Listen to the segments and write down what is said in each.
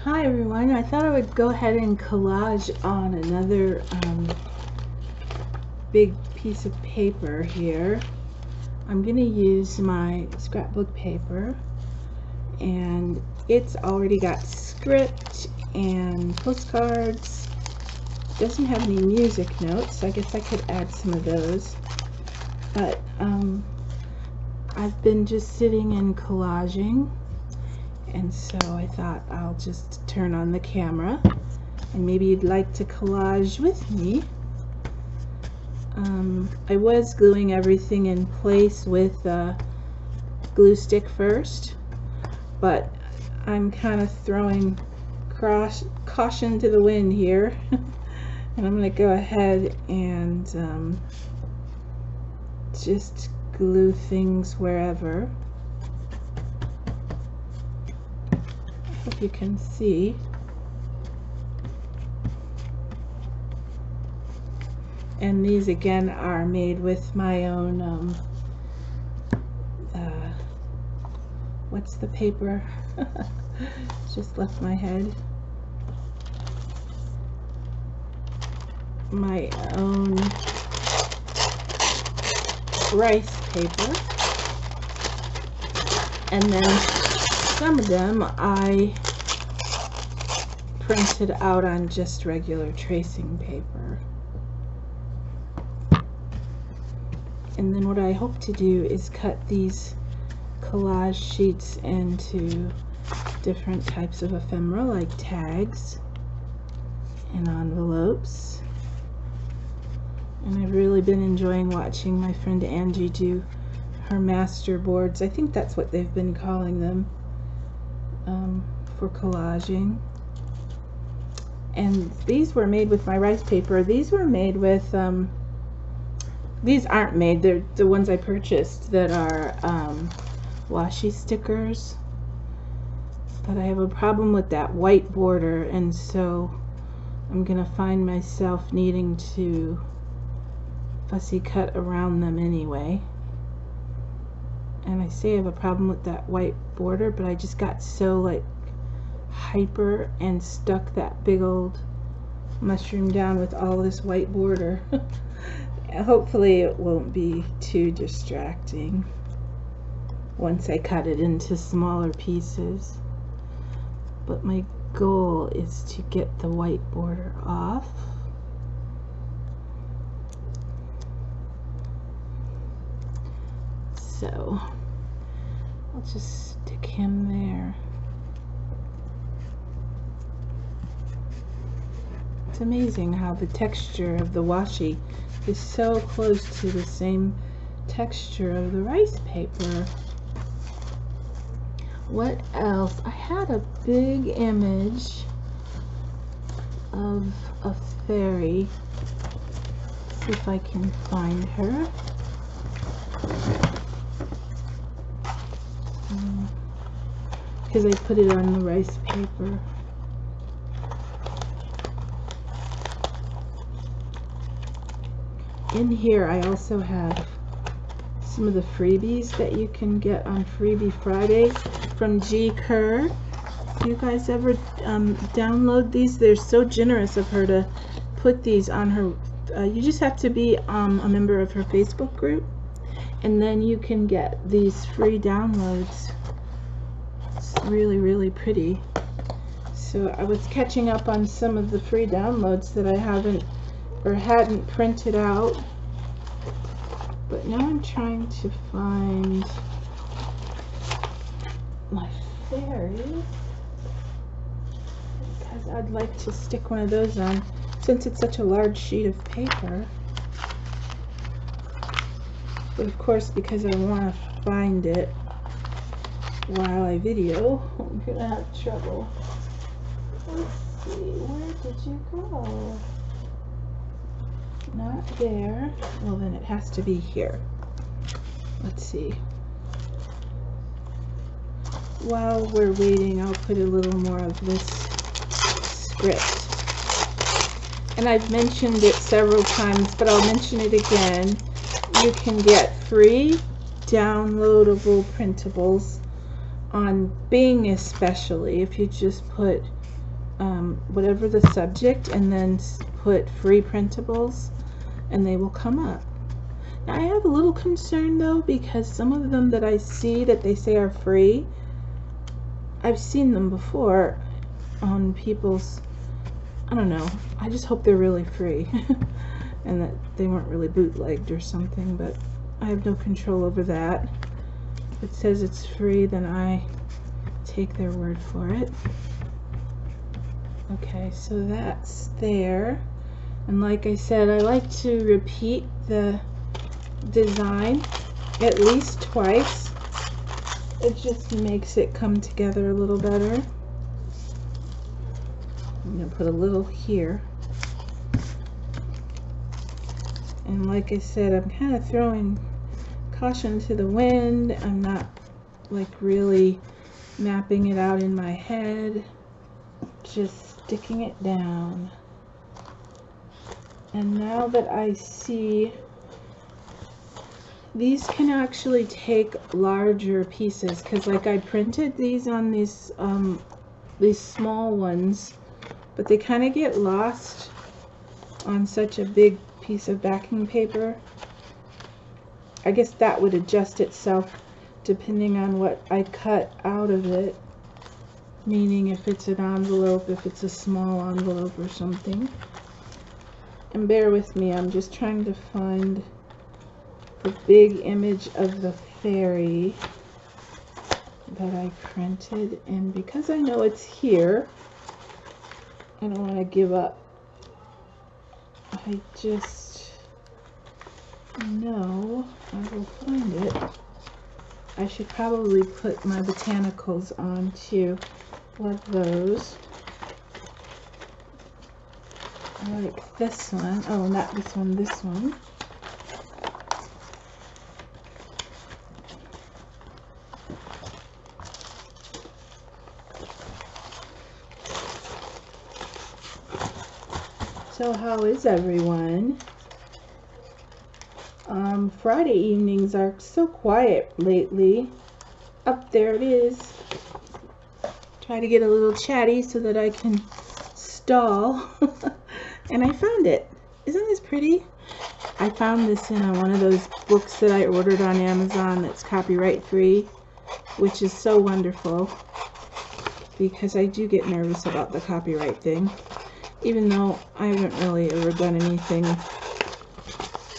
Hi everyone, I thought I would go ahead and collage on another big piece of paper here. I'm going to use my scrapbook paper, and it's already got script and postcards. It doesn't have any music notes, so I guess I could add some of those. But I've been just sitting and collaging, and so I thought I'll just turn on the camera and maybe you'd like to collage with me. I was gluing everything in place with glue stick first, but I'm kind of throwing caution to the wind here and I'm going to go ahead and just glue things wherever. I hope you can see. And these again are made with my own what's the paper? Just left my head. My own rice paper, and then some of them I printed out on just regular tracing paper. And then what I hope to do is cut these collage sheets into different types of ephemera, like tags and envelopes. And I've really been enjoying watching my friend Angie do her master boards. I think that's what they've been calling them for collaging. And these were made with my rice paper. These were made with these aren't made, they're the ones I purchased that are washi stickers, but I have a problem with that white border, and so I'm gonna find myself needing to fussy cut around them anyway. And I say I have a problem with that white border, but I just got so like hyper and stuck that big old mushroom down with all this white border. Hopefully it won't be too distracting once I cut it into smaller pieces. But my goal is to get the white border off. So I'll just stick him there. It's amazing how the texture of the washi is so close to the same texture of the rice paper. What else? I had a big image of a fairy. Let's see if I can find her. Because I put it on the rice paper. In here I also have some of the freebies that you can get on Freebie Friday from G. Kerr. Do you guys ever download these? They're so generous of her to put these on her. You just have to be a member of her Facebook group, and then you can get these free downloads. It's really, really pretty. So I was catching up on some of the free downloads that I haven't or hadn't printed out, but now I'm trying to find my fairy because I'd like to stick one of those on since it's such a large sheet of paper. But of course, because I want to find it while I video, I'm gonna have trouble. Let's see, where did you go? Not there. Well, then it has to be here. Let's see. While we're waiting, I'll put a little more of this script. And I've mentioned it several times, but I'll mention it again. You can get free downloadable printables on Bing, especially if you just put whatever the subject and then put free printables and they will come up. Now, I have a little concern though, because some of them that I see that they say are free, I've seen them before on people's, I don't know, I just hope they're really free and that they weren't really bootlegged or something, but I have no control over that. If it says it's free, then I take their word for it. Okay, so that's there. And like I said, I like to repeat the design at least twice. It just makes it come together a little better. I'm going to put a little here. And like I said, I'm kind of throwing caution to the wind. I'm not like really mapping it out in my head. Just sticking it down. And now that I see, these can actually take larger pieces, because like I printed these on these small ones, but they kind of get lost on such a big piece of backing paper. I guess that would adjust itself depending on what I cut out of it, meaning if it's an envelope, if it's a small envelope or something. And bear with me, I'm just trying to find the big image of the fairy that I printed, and because I know it's here, I don't want to give up. I just know I will find it. I should probably put my botanicals on too. Love those. I like this one. Oh, not this one, this one. So how is everyone? Friday evenings are so quiet lately. Up there it is. Try to get a little chatty so that I can stall. And I found it. Isn't this pretty? I found this in one of those books that I ordered on Amazon that's copyright free, which is so wonderful because I do get nervous about the copyright thing, even though I haven't really ever done anything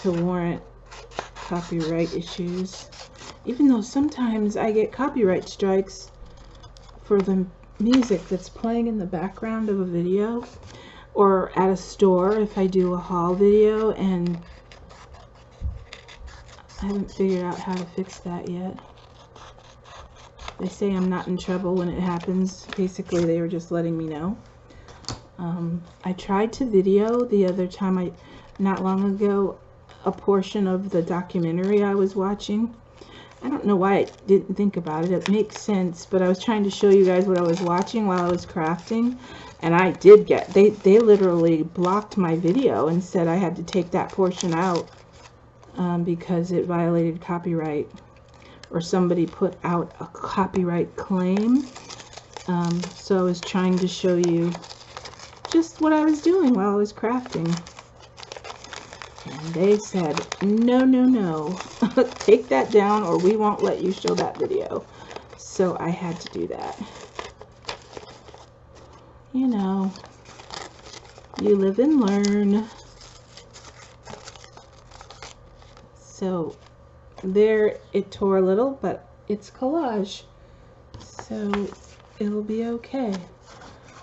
to warrant copyright issues, even though sometimes I get copyright strikes for the music that's playing in the background of a video, or at a store if I do a haul video, and I haven't figured out how to fix that yet. They say I'm not in trouble when it happens. Basically, they were just letting me know. I tried to video the other time, not long ago, a portion of the documentary I was watching. I don't know why I didn't think about it. It makes sense, but I was trying to show you guys what I was watching while I was crafting, and I did get, they literally blocked my video and said I had to take that portion out because it violated copyright, or somebody put out a copyright claim. So I was trying to show you just what I was doing while I was crafting. And they said, no, no, no, take that down or we won't let you show that video. So I had to do that. You know, you live and learn. So there, it tore a little, but it's collage, so it'll be okay.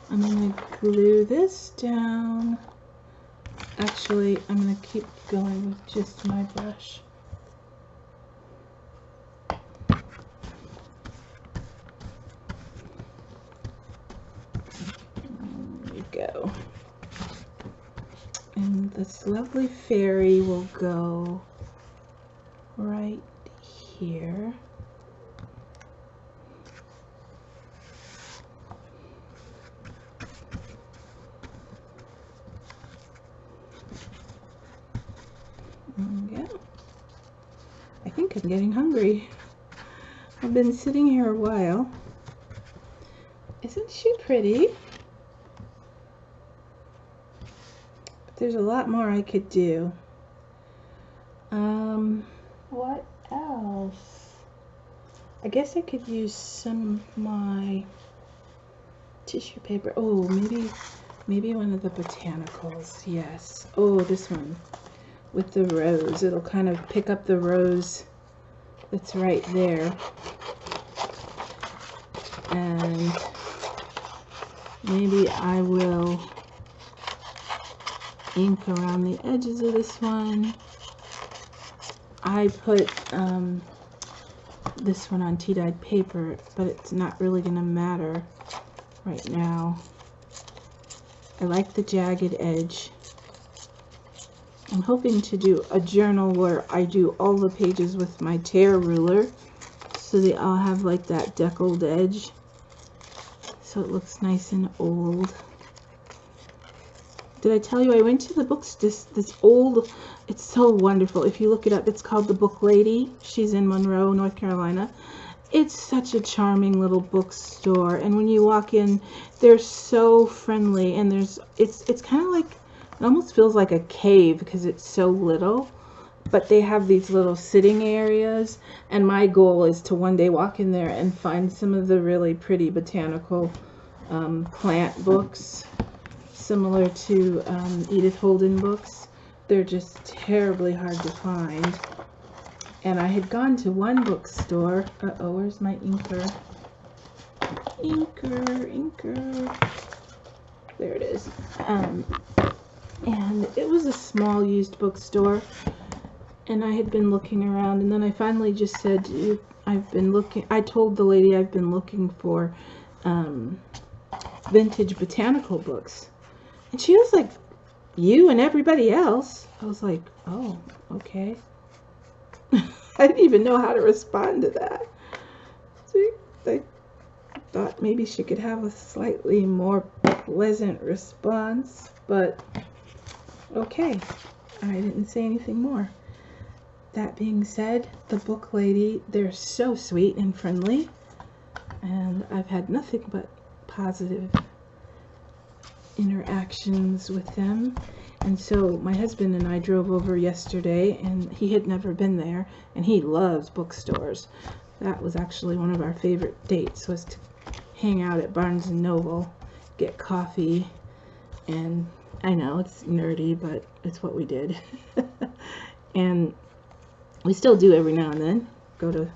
I'm going to glue this down. Actually, I'm going to keep going with just my brush. There we go. And this lovely fairy will go right here. There we go. I think I'm getting hungry. I've been sitting here a while. Isn't she pretty? There's a lot more I could do. What else? I guess I could use some of my tissue paper. Oh, maybe one of the botanicals. Yes. Oh, this one with the rose. It'll kind of pick up the rose that's right there. And maybe I will ink around the edges of this one. I put this one on tea-dyed paper, but it's not really going to matter right now. I like the jagged edge. I'm hoping to do a journal where I do all the pages with my tear ruler, so they all have like that deckled edge, so it looks nice and old. Did I tell you I went to the books, this old, it's so wonderful. If you look it up, it's called The Book Lady. She's in Monroe, North Carolina. It's such a charming little bookstore, and when you walk in, they're so friendly, and it's kind of like, it almost feels like a cave because it's so little, but they have these little sitting areas, and my goal is to one day walk in there and find some of the really pretty botanical plant books, similar to Edith Holden books. They're just terribly hard to find. And I had gone to one bookstore. Uh-oh, where's my inker? Inker. There it is. And it was a small used bookstore. And I had been looking around, and then I finally just said, I told the lady I've been looking for vintage botanical books. And she was like, you and everybody else. I was like, oh, okay. I didn't even know how to respond to that. See, I thought maybe she could have a slightly more pleasant response, but okay. I didn't say anything more. That being said, the Book Lady, they're so sweet and friendly, and I've had nothing but positive interactions with them. And so my husband and I drove over yesterday, and he had never been there, and he loves bookstores. That was actually one of our favorite dates, was to hang out at Barnes & Noble, get coffee, and I know it's nerdy, but it's what we did. And we still do every now and then, go to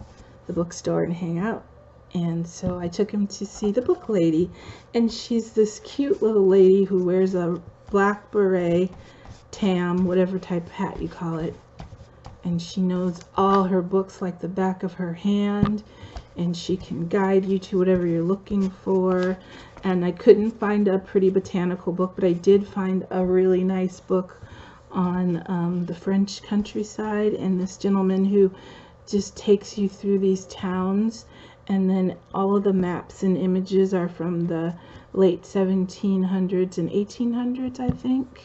the bookstore and hang out. And so I took him to see the Book Lady, and she's this cute little lady who wears a black beret, tam, whatever type of hat you call it, and she knows all her books like the back of her hand, and she can guide you to whatever you're looking for. And I couldn't find a pretty botanical book, but I did find a really nice book on the French countryside, and this gentleman who just takes you through these towns, and then all of the maps and images are from the late 1700s and 1800s, I think.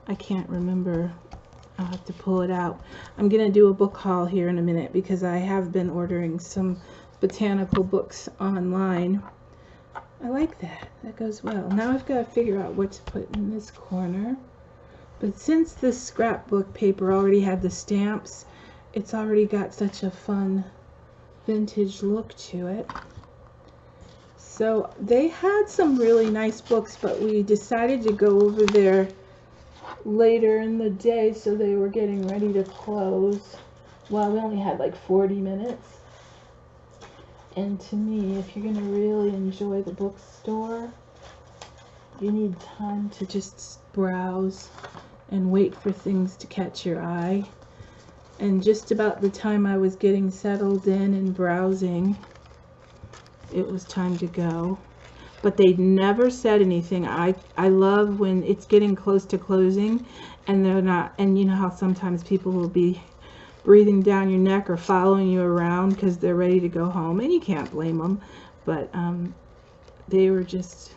I can't remember. I'll have to pull it out. I'm going to do a book haul here in a minute because I have been ordering some botanical books online. I like that. That goes well. Now I've got to figure out what to put in this corner. But since this scrapbook paper already had the stamps, it's already got such a fun vintage look to it. So they had some really nice books, but we decided to go over there later in the day, so they were getting ready to close. Well, we only had like 40 minutes. And to me, if you're going to really enjoy the bookstore, you need time to just browse and wait for things to catch your eye. And just about the time I was getting settled in and browsing, it was time to go. But they never said anything. I love when it's getting close to closing and they're not, and you know how sometimes people will be breathing down your neck or following you around because they're ready to go home, and you can't blame them. But they were just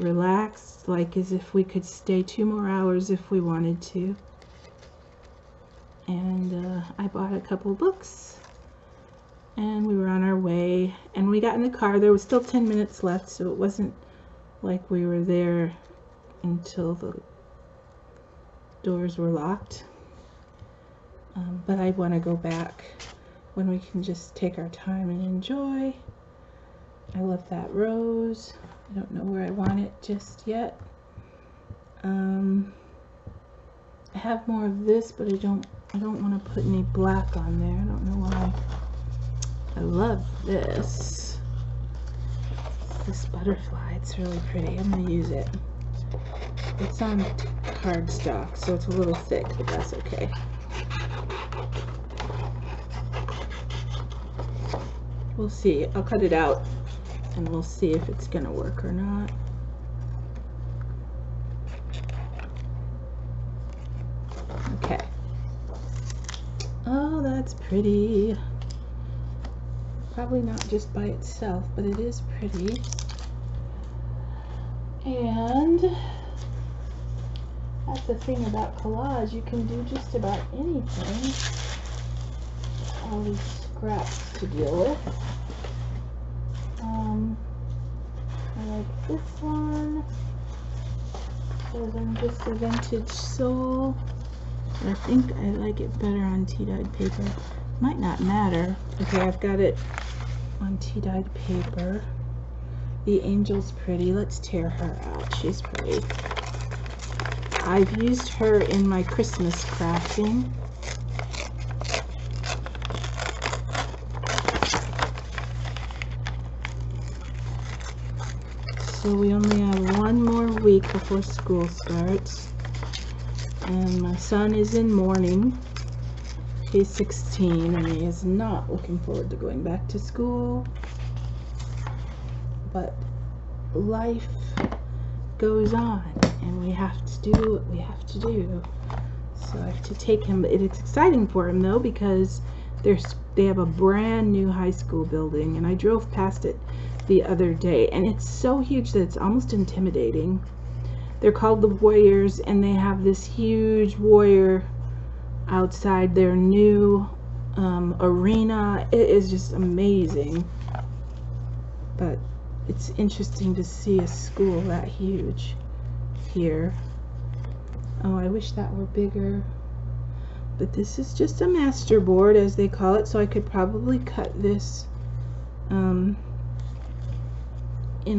relaxed, like as if we could stay 2 more hours if we wanted to. And I bought a couple books, and we were on our way, and we got in the car. There was still 10 minutes left, so it wasn't like we were there until the doors were locked. But I want to go back when we can just take our time and enjoy. I love that rose. I don't know where I want it just yet. I have more of this, but I don't want to put any black on there. I don't know why. I love this. This butterfly, it's really pretty. I'm going to use it. It's on cardstock, so it's a little thick, but that's okay. We'll see. I'll cut it out and we'll see if it's going to work or not. Okay. Oh, that's pretty. Probably not just by itself, but it is pretty. And that's the thing about collage. You can do just about anything. All these scraps to deal with. I like this one. So then just a vintage soul. I think I like it better on tea-dyed paper. Might not matter. Okay, I've got it on tea-dyed paper. The angel's pretty. Let's tear her out. She's pretty. I've used her in my Christmas crafting. So we only have one more week before school starts. And my son is in mourning. He's 16 and he is not looking forward to going back to school. But life goes on and we have to do what we have to do. So I have to take him. It's exciting for him though, because they have a brand new high school building, and I drove past it the other day, and it's so huge that it's almost intimidating. They're called the Warriors, and they have this huge warrior outside their new arena. It is just amazing. But it's interesting to see a school that huge here. Oh, I wish that were bigger. But this is just a master board, as they call it, so I could probably cut this in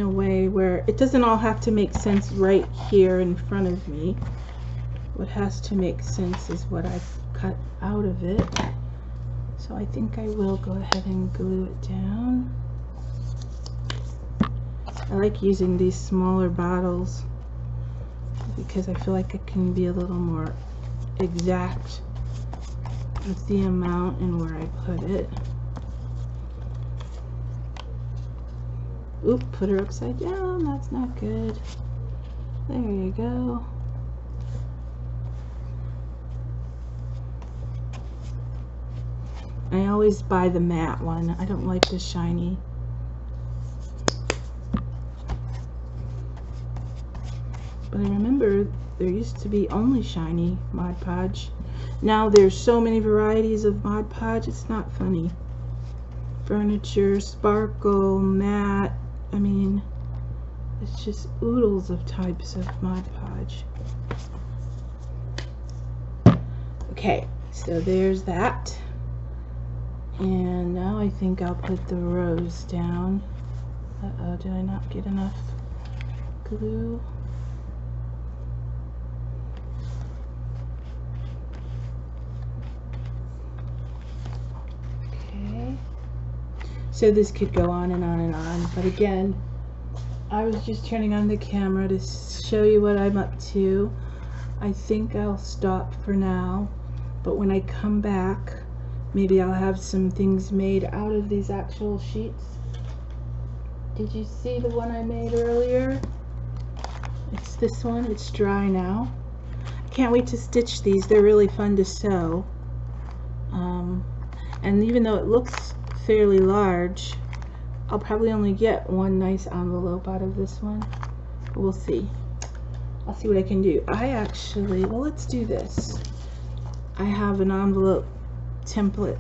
a way where it doesn't all have to make sense right here in front of me. What has to make sense is what I've cut out of it. So I think I will go ahead and glue it down. I like using these smaller bottles because I feel like it can be a little more exact with the amount and where I put it. Oop, put her upside down. That's not good. There you go. I always buy the matte one. I don't like the shiny. But I remember there used to be only shiny Mod Podge. Now there's so many varieties of Mod Podge, it's not funny. Furniture, sparkle, matte. I mean, it's just oodles of types of Mod Podge. Okay, so there's that. And now I think I'll put the rose down. Uh-oh, did I not get enough glue? Okay. So this could go on and on and on, but again, I was just turning on the camera to show you what I'm up to. I think I'll stop for now, but when I come back, maybe I'll have some things made out of these actual sheets. Did you see the one I made earlier? It's this one. It's dry now. I can't wait to stitch these. They're really fun to sew. And even though it looks fairly large, I'll probably only get one nice envelope out of this one. But we'll see. I'll see what I can do. I actually, well, let's do this. I have an envelope template.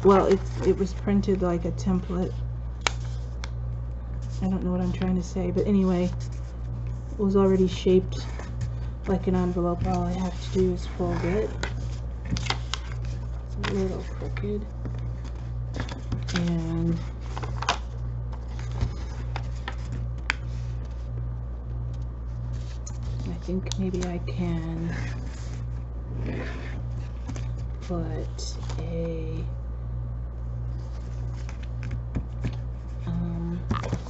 Well, it was printed like a template. I don't know what I'm trying to say, but anyway, it was already shaped like an envelope, all I have to do is fold it. It's a little crooked. And I think maybe I can put a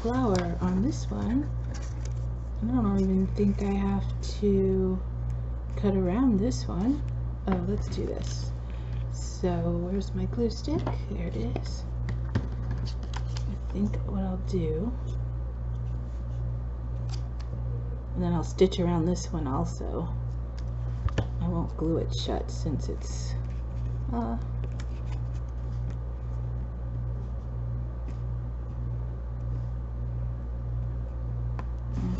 flower on this one. I don't even think I have to cut around this one. Oh, let's do this. So where's my glue stick? There it is. I think what I'll do, and then I'll stitch around this one also. I won't glue it shut since it's I'll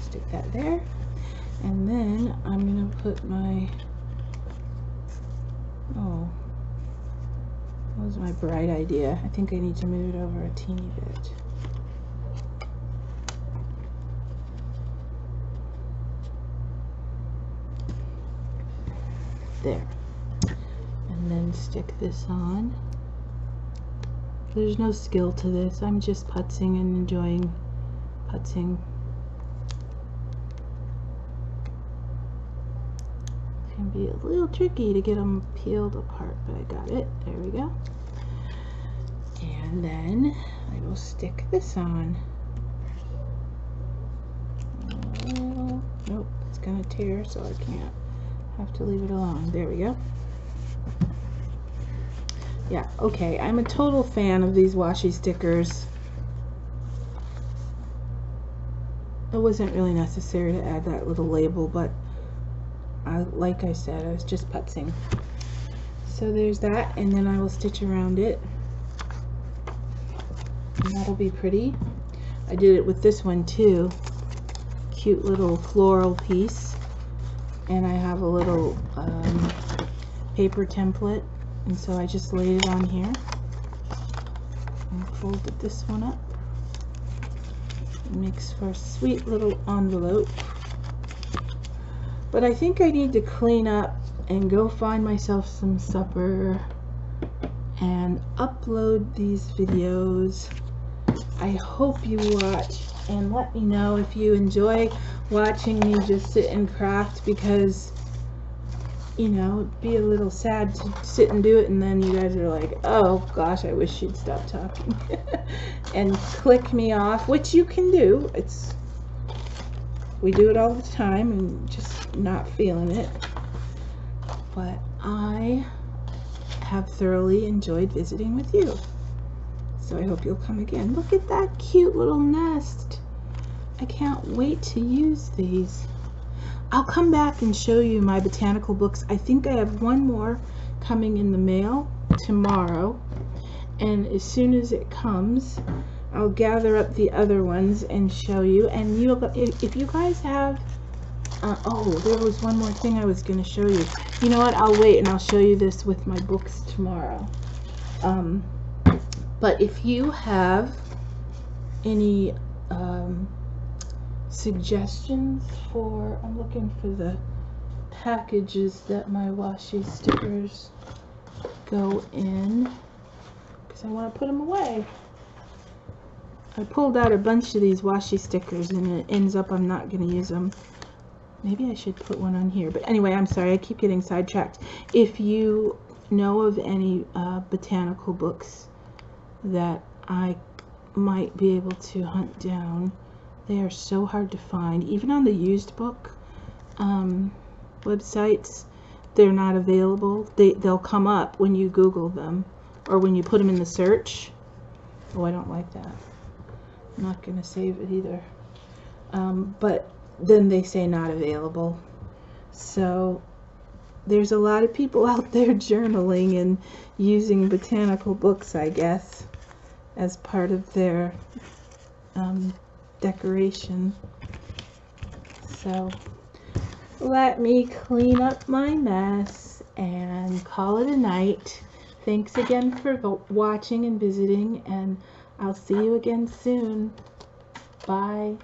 stick that there, and then I'm gonna put my, oh, that was my bright idea. I think I need to move it over a teeny bit. There. And then stick this on. There's no skill to this. I'm just putzing and enjoying putzing. It's going to be a little tricky to get them peeled apart, but I got it. There we go. And then I will stick this on. Oh, nope, it's going to tear, so I can't. Have to leave it alone. There we go. Yeah, okay, I'm a total fan of these washi stickers. It wasn't really necessary to add that little label, but like I said, I was just putzing. So there's that, and then I will stitch around it. And that'll be pretty. I did it with this one too. Cute little floral piece. And I have a little paper template, and so I just laid it on here and folded this one up. It makes for a sweet little envelope. But I think I need to clean up and go find myself some supper and upload these videos. I hope you watch, and let me know if you enjoy watching me just sit and craft, because, you know, it'd be a little sad to sit and do it and then you guys are like, oh gosh, I wish she'd stop talking and click me off, which you can do. We do it all the time and just not feeling it. But I have thoroughly enjoyed visiting with you, so I hope you'll come again. Look at that cute little nest. I can't wait to use these. I'll come back and show you my botanical books. I think I have one more coming in the mail tomorrow, and as soon as it comes, I'll gather up the other ones and show you. And if you guys have oh, there was one more thing I was going to show you. You know what, I'll wait and I'll show you this with my books tomorrow. But if you have any suggestions for, I'm looking for the packages that my washi stickers go in, because I want to put them away. I pulled out a bunch of these washi stickers and it ends up I'm not going to use them. Maybe I should put one on here, but anyway, I'm sorry, I keep getting sidetracked. If you know of any botanical books that I might be able to hunt down, they are so hard to find. Even on the used book websites, they're not available. They'll come up when you Google them, or when you put them in the search. Oh, I don't like that. I'm not going to save it either. But then they say not available. So there's a lot of people out there journaling and using botanical books, I guess, as part of their decoration. So let me clean up my mess and call it a night. Thanks again for watching and visiting, and I'll see you again soon. Bye.